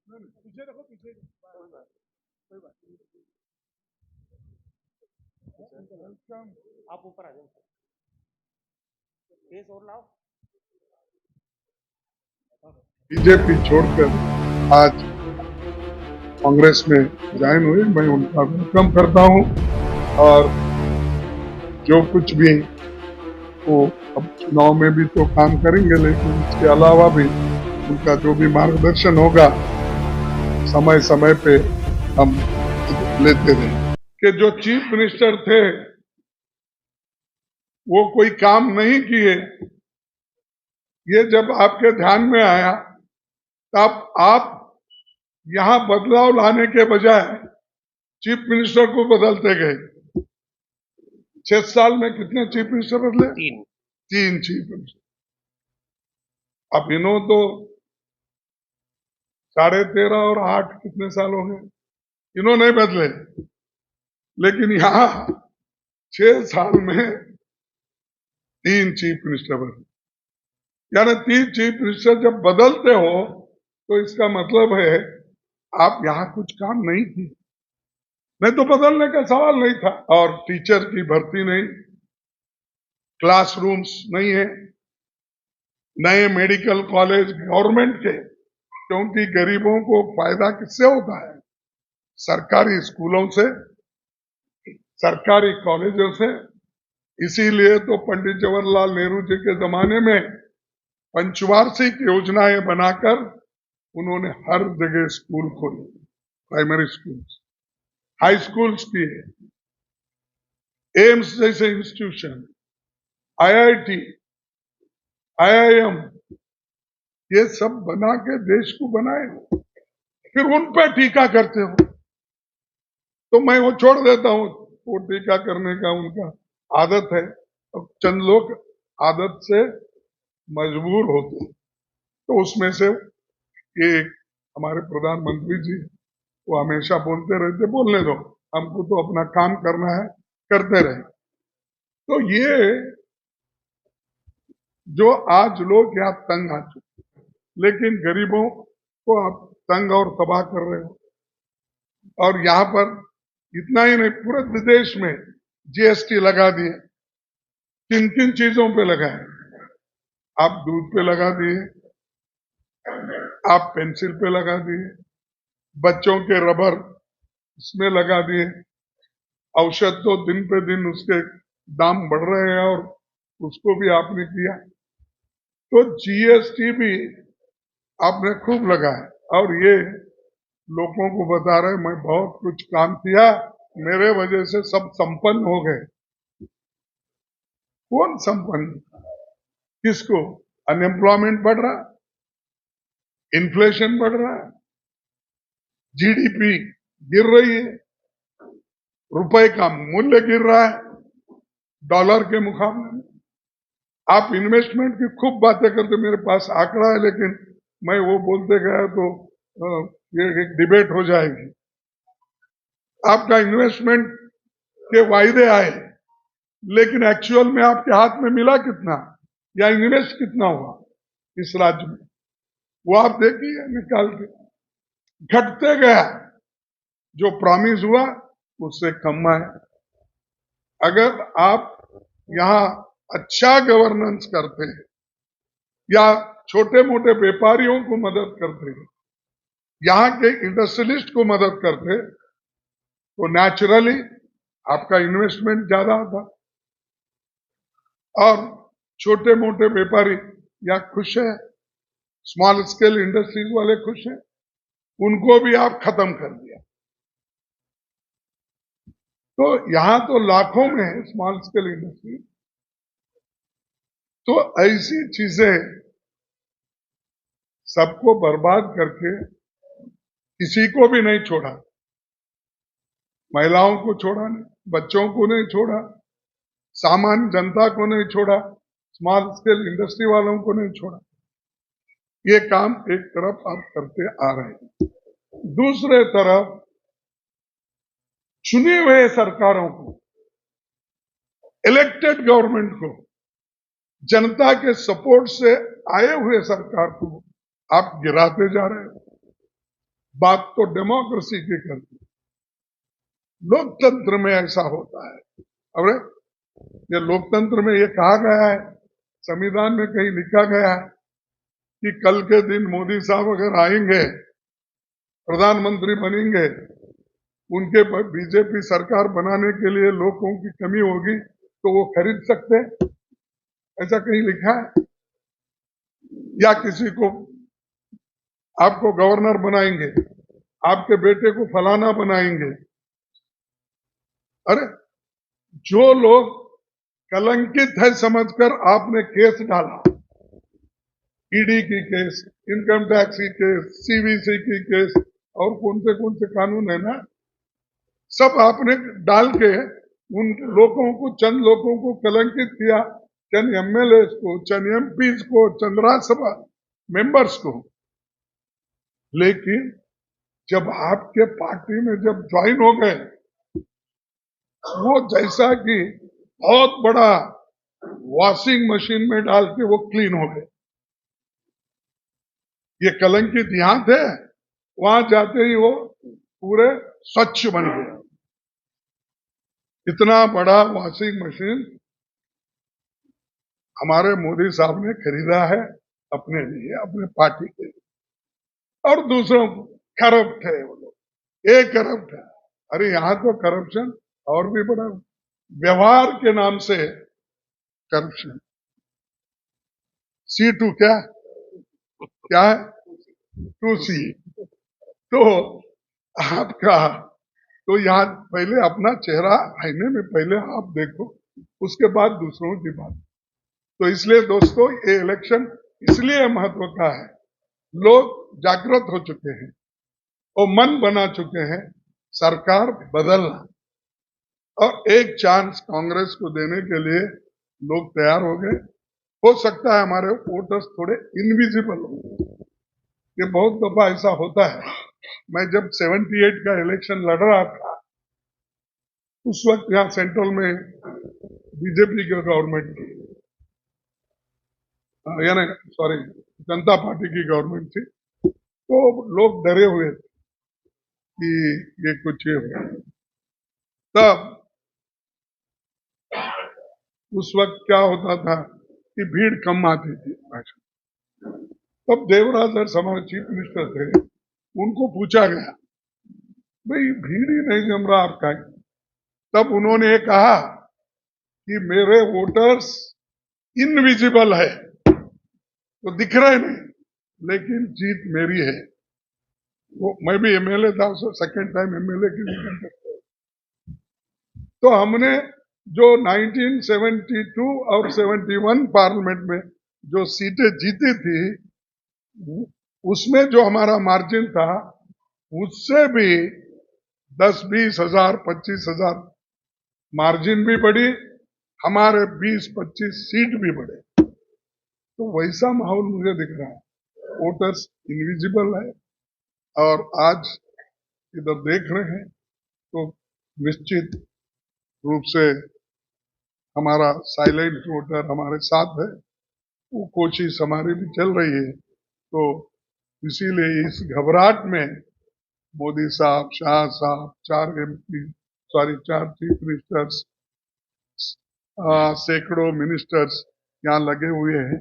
पीछे देखो, पीछे कोई बात नहीं। आप ऊपर आ जाओ, फेस और लाओ। बीजेपी छोड़कर आज कांग्रेस में ज्वाइन हुए, मैं उनका वेलकम करता हूं। और जो कुछ भी वो अब चुनाव में भी तो काम करेंगे, लेकिन इसके अलावा भी उनका जो भी मार्गदर्शन होगा समय समय पे हम लेते रहे। कि जो चीफ मिनिस्टर थे वो कोई काम नहीं किए, ये जब आपके ध्यान में आया तब आप यहां बदलाव लाने के बजाय चीफ मिनिस्टर को बदलते गए। 6 साल में कितने चीफ मिनिस्टर बदले? तीन चीफ मिनिस्टर। अब इन्हों तो 13.5 और 8 कितने साल हो गए, इन्होंने बदले। लेकिन यहां 6 साल में 3 चीफ मिनिस्टर बदले। यानी 3 चीफ मिनिस्टर जब बदलते हो तो इसका मतलब है आप यहां कुछ काम नहीं किए। नहीं तो बदलने का सवाल नहीं था। और टीचर की भर्ती नहीं, क्लासरूम्स नहीं है, नए मेडिकल कॉलेज गवर्नमेंट के, क्योंकि गरीबों को फायदा किससे होता है? सरकारी स्कूलों से, सरकारी कॉलेजों से। इसीलिए तो पंडित जवाहरलाल नेहरू जी के जमाने में पंचवार्षिक योजनाएं बनाकर उन्होंने हर जगह स्कूल खोले, प्राइमरी स्कूल, हाई स्कूल्स किए, एम्स जैसे इंस्टीट्यूशन, आईआईटी, आईआईएम, ये सब बना के देश को बनाए, फिर उन पे टीका करते हो। तो मैं वो छोड़ देता हूं, वो टीका करने का उनका आदत है। अब चंद लोग आदत से मजबूर होते हैं। तो उसमें से ये हमारे प्रधानमंत्री जी वो हमेशा बोलते रहते, बोलने दो, हमको तो अपना काम करना है, करते रहे। तो ये जो आज लोग यहाँ तंग आ चुके, लेकिन गरीबों को आप तंग और तबाह कर रहे हो। और यहाँ पर इतना ही नहीं, पूरे विदेश में जीएसटी लगा दिए। किन किन चीजों पे लगाए? आप दूध पे लगा दिए, आप पेंसिल पे लगा दिए, बच्चों के रबर इसमें लगा दिए। औषध तो दिन पे दिन उसके दाम बढ़ रहे हैं और उसको भी आपने किया। तो जीएसटी भी आपने खूब लगाया और ये लोगों को बता रहे मैं बहुत कुछ काम किया, मेरे वजह से सब संपन्न हो गए। कौन संपन्न? किसको? अनएम्प्लॉयमेंट बढ़ रहा, इन्फ्लेशन बढ़ रहा है, जीडीपी गिर रही है, रुपए का मूल्य गिर रहा है डॉलर के मुकाबले में। आप इन्वेस्टमेंट की खूब बातें करते, मेरे पास आंकड़ा है, लेकिन मैं वो बोलते गया तो ये एक डिबेट हो जाएगी। आपका इन्वेस्टमेंट के वायदे आए, लेकिन एक्चुअल में आपके हाथ में मिला कितना या इन्वेस्ट कितना हुआ इस राज्य में, वो आप देखिए निकाल के। घटते गया, जो प्रॉमिस हुआ उससे कम आया। अगर आप यहां अच्छा गवर्नेंस करते हैं या छोटे मोटे व्यापारियों को मदद करते हैं, यहां के इंडस्ट्रियलिस्ट को मदद करते, तो नेचुरली आपका इन्वेस्टमेंट ज्यादा होता और छोटे मोटे व्यापारी या खुश है, स्मॉल स्केल इंडस्ट्रीज वाले खुश हैं, उनको भी आप खत्म कर दिया। तो यहां तो लाखों में है स्मॉल स्केल इंडस्ट्री। तो ऐसी चीजें सबको बर्बाद करके किसी को भी नहीं छोड़ा, महिलाओं को छोड़ा नहीं, बच्चों को नहीं छोड़ा, सामान्य जनता को नहीं छोड़ा, स्मॉल स्केल इंडस्ट्री वालों को नहीं छोड़ा। ये काम एक तरफ आप करते आ रहे हैं, दूसरे तरफ चुने हुए सरकारों को, इलेक्टेड गवर्नमेंट को, जनता के सपोर्ट से आए हुए सरकार को आप गिराते जा रहे हो। बात तो डेमोक्रेसी की करती है। लोकतंत्र में ऐसा होता है। अरे ये लोकतंत्र में ये कहा गया है, संविधान में कहीं लिखा गया है कि कल के दिन मोदी साहब अगर आएंगे, प्रधानमंत्री बनेंगे, उनके बीजेपी सरकार बनाने के लिए लोगों की कमी होगी तो वो खरीद सकते हैं, ऐसा कहीं लिखा है? या किसी को आपको गवर्नर बनाएंगे, आपके बेटे को फलाना बनाएंगे। अरे जो लोग कलंकित है समझकर आपने केस डाला, ईडी की केस, इनकम टैक्स की केस, सीवीसी की केस और कौन से कानून है ना, सब आपने डाल के उन लोगों को, चंद लोगों को कलंकित किया, चंद एमएलए को, चंद एमपीज को, चंद राज्यसभा मेंबर्स को। लेकिन जब आपके पार्टी में जब ज्वाइन हो गए, वो जैसा कि बहुत बड़ा वॉशिंग मशीन में डाल के वो क्लीन हो गए। ये कलंकित यहां थे, वहां जाते ही वो पूरे स्वच्छ बन गए। इतना बड़ा वॉशिंग मशीन हमारे मोदी साहब ने खरीदा है अपने लिए, अपने पार्टी के लिए, और दूसरों को करप्ट है वो लोग, एक करप्ट है। अरे यहां तो करप्शन और भी बड़ा, व्यवहार के नाम से करप्शन। C2 क्या है? 2C। तो आपका तो यहाँ पहले अपना चेहरा आईने में पहले आप देखो, उसके बाद दूसरों की बात। तो इसलिए दोस्तों ये इलेक्शन इसलिए महत्व का है, लोग जागृत हो चुके हैं और मन बना चुके हैं सरकार बदलना, और एक चांस कांग्रेस को देने के लिए लोग तैयार हो गए। हो सकता है हमारे वोटर्स थोड़े इनविजिबल हो, ये बहुत दफा ऐसा होता है। मैं जब 78 का इलेक्शन लड़ रहा था, उस वक्त यहाँ सेंट्रल में बीजेपी की गवर्नमेंट थी, यानी सॉरी जनता पार्टी की गवर्नमेंट थी, तो लोग डरे हुए थे कि ये कुछ ये हो। तब उस वक्त क्या होता था कि भीड़ कम आती थी भाषण। तब देवराज अरस हमारे चीफ मिनिस्टर थे, उनको पूछा गया, भाई भीड़ ही नहीं जम रहा आपका। तब उन्होंने ये कहा कि मेरे वोटर्स इनविजिबल है, तो दिख रहे नहीं, लेकिन जीत मेरी है। वो मैं भी एमएलए था, सेकंड टाइम एमएलए की टिकट। तो हमने जो 1972 और 71 पार्लियामेंट में जो सीटें जीती थी, उसमें जो हमारा मार्जिन था, उससे भी 10-20 हजार 25 हजार मार्जिन भी बढ़ी, हमारे 20-25 सीट भी बढ़े। तो वैसा माहौल मुझे दिख रहा है, वोटर्स इनविजिबल है। और आज इधर देख रहे हैं तो निश्चित रूप से हमारा साइलेंट वोटर हमारे साथ है, वो कोशिश हमारी भी चल रही है। तो इसीलिए इस घबराहट में मोदी साहब, शाह साहब, 4 MP, 4 चीफ मिनिस्टर्स, सैकड़ों मिनिस्टर्स यहाँ लगे हुए हैं।